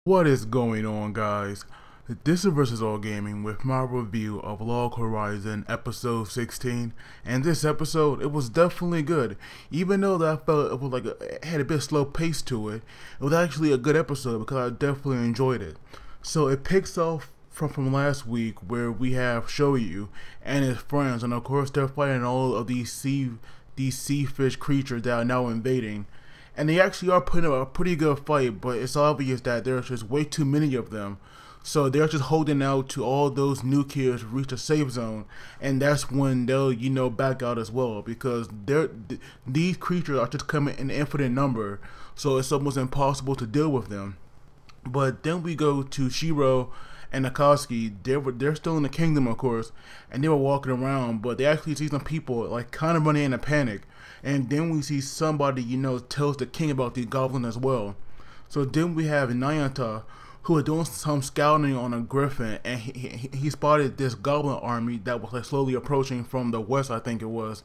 What is going on, guys? This is Versus All Gaming with my review of Log Horizon episode 16. And this episode, it was definitely good. Even though that I felt it was it had a bit slow pace to it, it was actually a good episode because I definitely enjoyed it. So it picks off from last week where we have Shoyu and his friends, and of course they're fighting all of these sea fish creatures that are now invading. And they actually are putting up a pretty good fight, but it's obvious that there's just way too many of them. So they're just holding out to all those new kids to reach a safe zone, and that's when they'll, back out as well, because these creatures are just coming in infinite number, so it's almost impossible to deal with them. But then we go to Shiro and Akatsuki. They're still in the kingdom, of course, and they were walking around, but they actually see some people like kind of running in a panic. And then we see somebody, tells the king about the goblin as well. So then we have Nayanta, who was doing some scouting on a griffin, and he spotted this goblin army that was slowly approaching from the west, I think it was.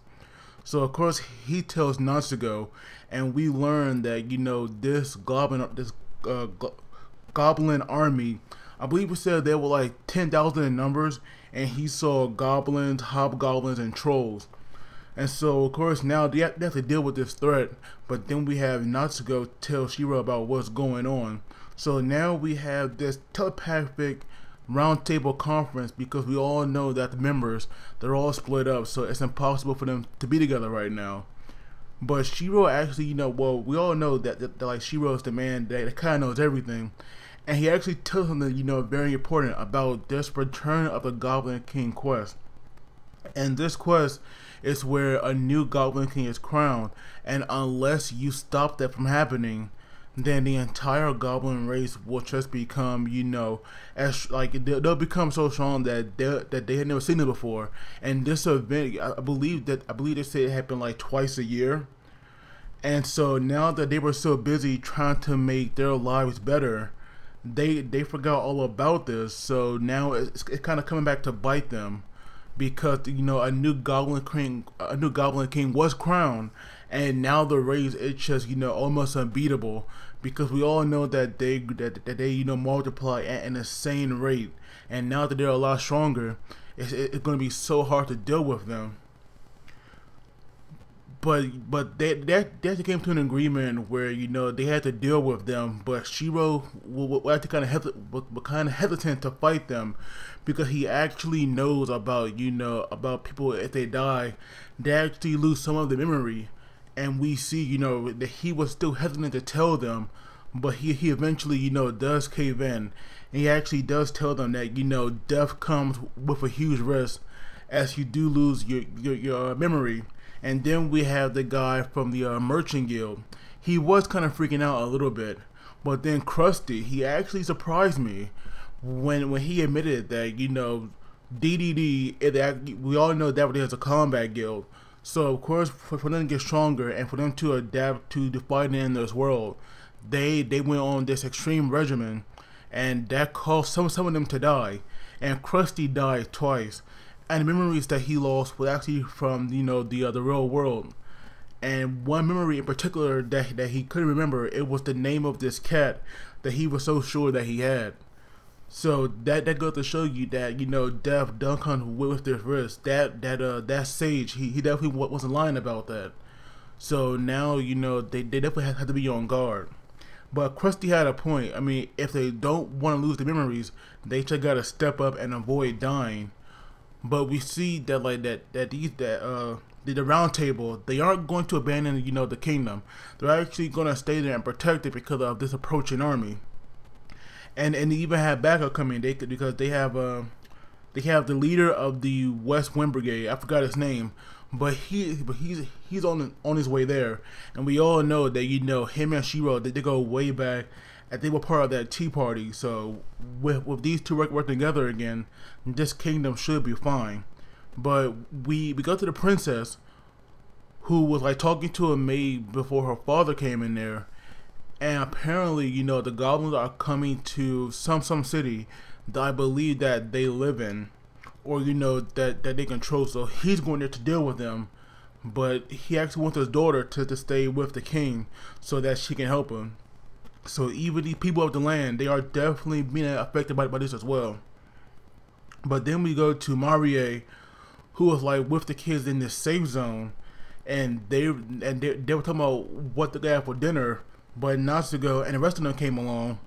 So of course he tells Natsuko, and we learn that this goblin army, I believe we said they were like 10,000 in numbers, and he saw goblins, hobgoblins, and trolls. And so, of course, now they have to deal with this threat, but then we have Natsuko tell Shiro about what's going on. So now we have this telepathic roundtable conference, because we all know that the members, they're all split up, so it's impossible for them to be together right now. But Shiro actually, well, we all know that like Shiro is the man that kind of knows everything. And he actually tells them that, very important about this return of the Goblin King quest. And this quest is where a new Goblin King is crowned, and unless you stop that from happening, then the entire Goblin race will just become, as they'll become so strong that they had never seen it before. And this event, I believe they say it happened like twice a year. And so now that they were so busy trying to make their lives better, they forgot all about this. So now it's kind of coming back to bite them, because a new Goblin King was crowned, and now the race is just almost unbeatable, because we all know that they multiply at an insane rate, and now that they're a lot stronger, it's going to be so hard to deal with them. But they came to an agreement where they had to deal with them, but Shiro will have to kind of hesitant to fight them, because he actually knows about about people, if they die, they actually lose some of the memory. And we see that he was still hesitant to tell them, but he eventually does cave in, and he actually does tell them that death comes with a huge risk, as you do lose your memory. And then we have the guy from the Merchant Guild. He was kind of freaking out a little bit, but then Krusty, he actually surprised me when he admitted that D.D.D, we all know that is a combat guild. So of course, for them to get stronger and for them to adapt to the fighting in this world, they went on this extreme regimen, and that caused some of them to die. And Krusty died twice. And the memories that he lost were actually from the real world. And one memory in particular that he couldn't remember, it was the name of this cat that he was so sure that he had. So that goes to show you that death does come with this risk. That sage, he definitely wasn't lying about that. So now they definitely have to be on guard. But Krusty had a point. I mean, if they don't want to lose the memories, they just gotta step up and avoid dying. But we see that the round table, they aren't going to abandon the kingdom. They're actually going to stay there and protect it because of this approaching army. And they even have backup coming. Because they have the leader of the West Wind Brigade. I forgot his name, but he's on his way there. And we all know that him and Shiro, they go way back, and they were part of that Tea Party. So with these two working together again, this kingdom should be fine. But we go to the princess, who was talking to a maid before her father came in there, and apparently the goblins are coming to some city that I believe that they live in, or that they control. So he's going there to deal with them, but he actually wants his daughter to stay with the king so that she can help him. So even the people of the land, they are definitely being affected by this as well. But then we go to Marie, who was like with the kids in this safe zone, and they were talking about what to have for dinner. But Natsuko and the rest of them came along,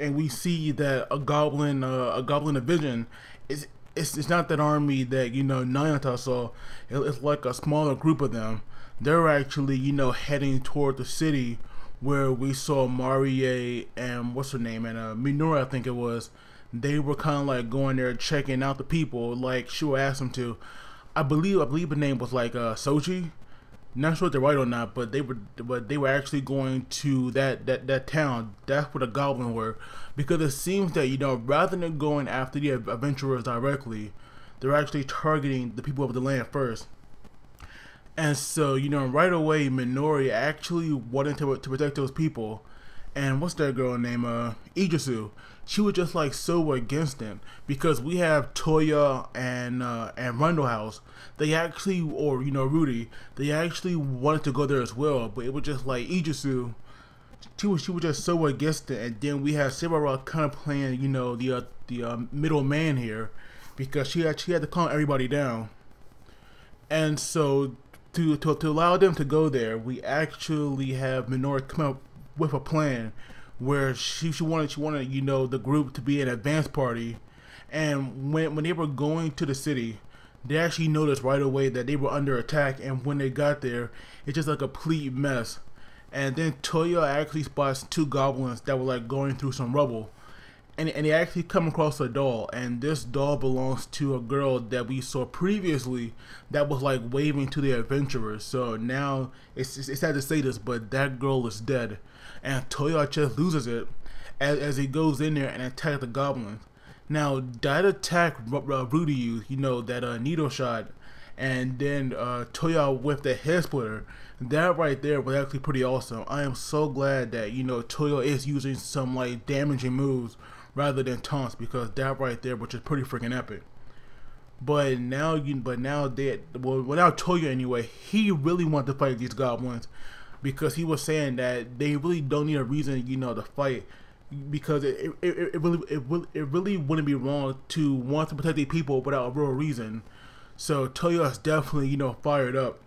and we see that a goblin division is it's not that army that Nayanta saw. It's like a smaller group of them. They're actually heading toward the city where we saw Marie and what's her name and Minora, I think it was. They were kind of like going there checking out the people like Shua asked them to. I believe the name was like Sochi. Not sure if they're right or not, but they were actually going to that town. That's where the Goblin were, because it seems that rather than going after the adventurers directly, they're actually targeting the people of the land first. And so right away, Minori actually wanted to protect those people. And what's that girl name? Ijisu. She was just like so against it, because we have Toya and Rundle House. They actually, or Rudy, they actually wanted to go there as well, but it was just like Ijisu. She was just so against it. And then we have Sibara kind of playing the middle man here, because she had to calm everybody down. And so to allow them to go there, we actually have Minori come up with a plan where she wanted the group to be an advance party. And when they were going to the city, they actually noticed right away that they were under attack, and when they got there, it's just a complete mess. And then Toya actually spots two goblins that were like going through some rubble, and they actually come across a doll, and this doll belongs to a girl that we saw previously that was like waving to the adventurers. So now it's sad to say this, but that girl is dead, and Toya just loses it as he goes in there and attacks the goblins. Now that attack Rudy used, that needle shot, and then Toya with the head splitter, that right there was actually pretty awesome. I am so glad that Toya is using some like damaging moves rather than taunts, because that right there was just pretty freaking epic. But now Toya anyway, he really wanted to fight these goblins, because he was saying that they really don't need a reason to fight, because it really wouldn't be wrong to want to protect the people without a real reason. So Toya is definitely fired up,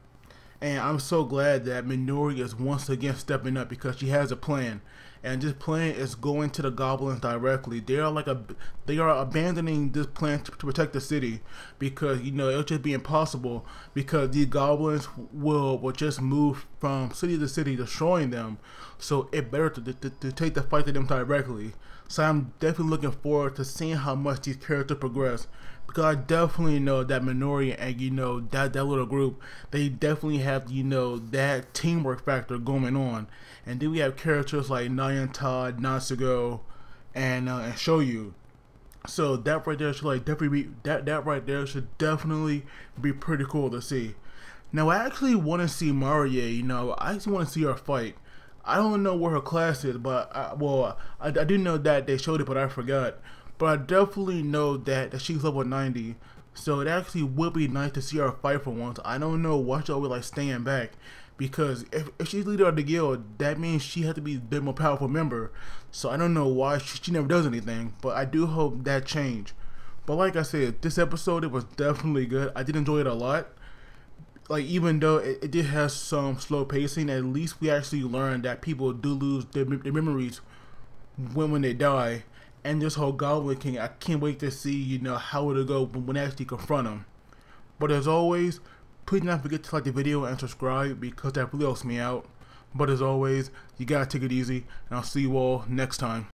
and I'm so glad that Minori is once again stepping up, because she has a plan, and this plan is going to the goblins directly. They are abandoning this plan to protect the city, because it'll just be impossible, because these goblins will just move from city to city, destroying them. So it better to take the fight to them directly. So I'm definitely looking forward to seeing how much these characters progress, because I definitely know that Minori and that little group, they definitely have that teamwork factor going on. And then we have characters like Nayanta, Natsuko, and Shoyu. So that right there should should definitely be pretty cool to see. Now I actually want to see Marie. I just want to see her fight. I don't know what her class is, but I do know that they showed it, but I forgot. But I definitely know that she's level 90, so it actually would be nice to see her fight for once. I don't know why she'll be like staying back, because if she's leader of the guild, that means she has to be a bit more powerful member. So I don't know why she never does anything, but I do hope that change. But like I said, this episode, it was definitely good. I did enjoy it a lot. Like, even though it did have some slow pacing, at least we actually learned that people do lose their memories when they die. And this whole Goblin King, I can't wait to see, how it'll go when they actually confront him. But as always, please do not forget to like the video and subscribe, because that really helps me out. But as always, you gotta take it easy, and I'll see you all next time.